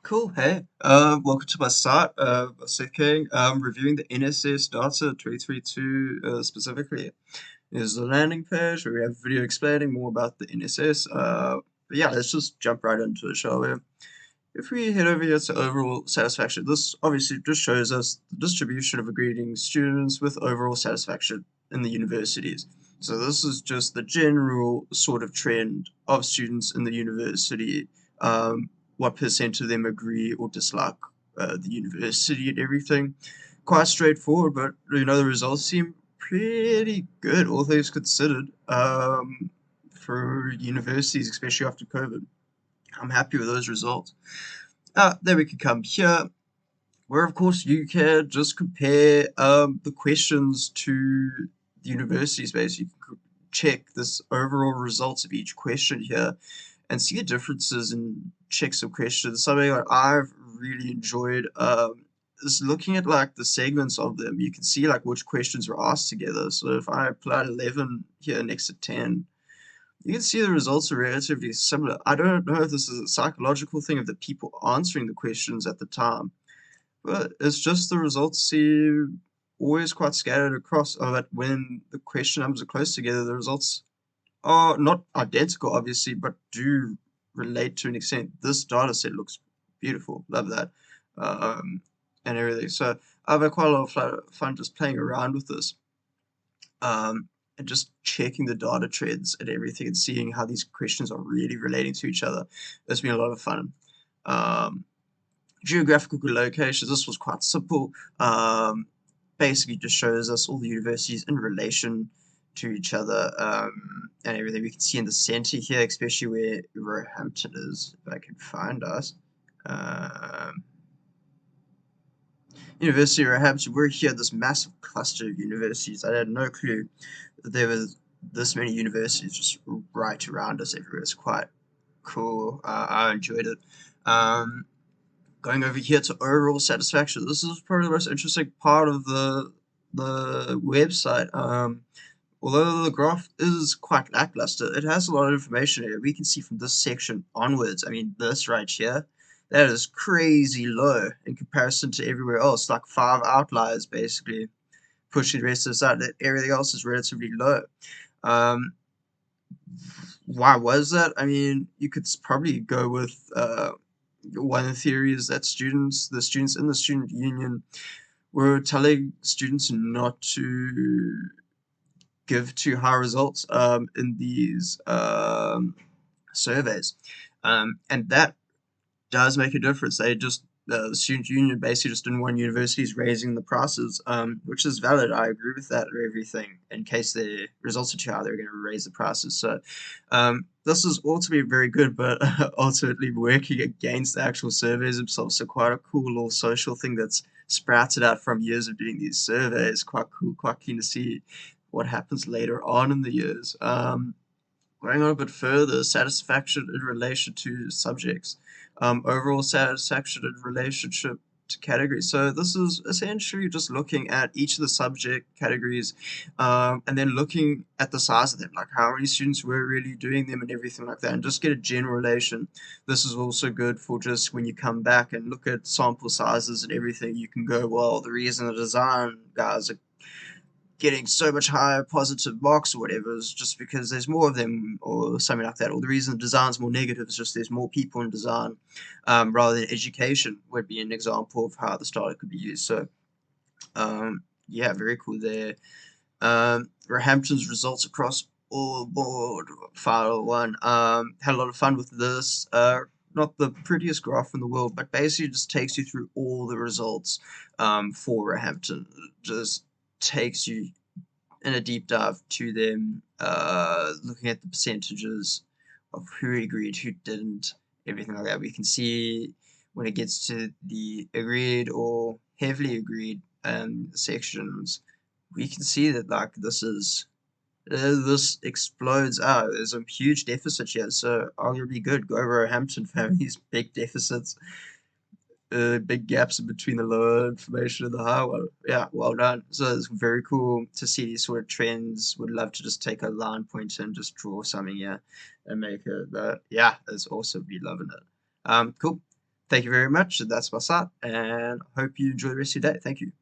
Cool. Hey, welcome to my site, Seth King. Reviewing the NSS data 2022 specifically. Here's the landing page where we have a video explaining more about the NSS. But yeah, let's just jump right into it, shall we? If we head over here to overall satisfaction, this obviously just shows us the distribution of grading students with overall satisfaction in the universities. So this is just the general sort of trend of students in the university, what percent of them agree or dislike the university and everything. Quite straightforward, but the results seem pretty good, all things considered, for universities, especially after COVID. I'm happy with those results. Then we can come here, where of course you can just compare the questions to the university space. You can check this overall results of each question here and see the differences and check some questions. Something that I've really enjoyed is looking at like the segments of them. You can see like which questions were asked together. So if I applied 11 here next to 10, you can see the results are relatively similar. I don't know if this is a psychological thing of the people answering the questions at the time, but it's just the results seem always quite scattered across, that when the question numbers are close together, the results are not identical, obviously, but do relate to an extent. This data set looks beautiful. Love that. Um, and everything. So I've had quite a lot of fun just playing around with this. And just checking the data trends and everything and seeing how these questions are really relating to each other. It's been a lot of fun. Um, Geographical locations, this was quite simple. Basically just shows us all the universities in relation to each other, and everything. We can see in the center here, especially where Roehampton is, if I can find us. Um, University of Roehampton, we're here, this massive cluster of universities. I had no clue that there was this many universities just right around us everywhere. It's quite cool. I enjoyed it. Going over here to overall satisfaction, this is probably the most interesting part of the website. Although the graph is quite lackluster, it has a lot of information here. We can see from this section onwards, I mean, this right here, that is crazy low in comparison to everywhere else, like 5 outliers basically pushing the rest of this out. Everything else is relatively low. Um, why was that? I mean, you could probably go with one of the theories that the students in the student union were telling students not to give too high results in these surveys. And that does make a difference. The student union basically just didn't want universities raising the prices, which is valid. I agree with that or everything. In case the results are too high, they're going to raise the prices. So this is ultimately very good, but ultimately working against the actual surveys themselves. So quite a cool little social thing that's sprouted out from years of doing these surveys. Quite cool, quite keen to see what happens later on in the years. Going on a bit further, satisfaction in relation to subjects, overall satisfaction in relationship to categories. So this is essentially just looking at each of the subject categories, and then looking at the size of them, like how many students were really doing them and everything like that, and just get a general relation. This is also good for just when you come back and look at sample sizes and everything, you can go, well, the reason the design guys are getting so much higher positive marks or whatever is just because there's more of them or something like that. Or the reason the design's more negative is just there's more people in design, rather than education would be an example of how the starter could be used. So yeah, very cool there. Roehampton's results across all board, file one. Had a lot of fun with this. Not the prettiest graph in the world, but basically just takes you through all the results for Roehampton. Just takes you in a deep dive to them, looking at the percentages of who agreed, who didn't, everything like that. We can see when it gets to the agreed or heavily agreed sections, we can see that like this explodes out. There's a huge deficit here, so arguably good. Go over Hampton for having these big deficits, big gaps in between the lower information and the higher one. Yeah, well done. So it's very cool to see these sort of trends. Would love to just take a line pointer and just draw something here and make it. But yeah, it's also be loving it. Cool. Thank you very much. That's Basat, and I hope you enjoy the rest of your day. Thank you.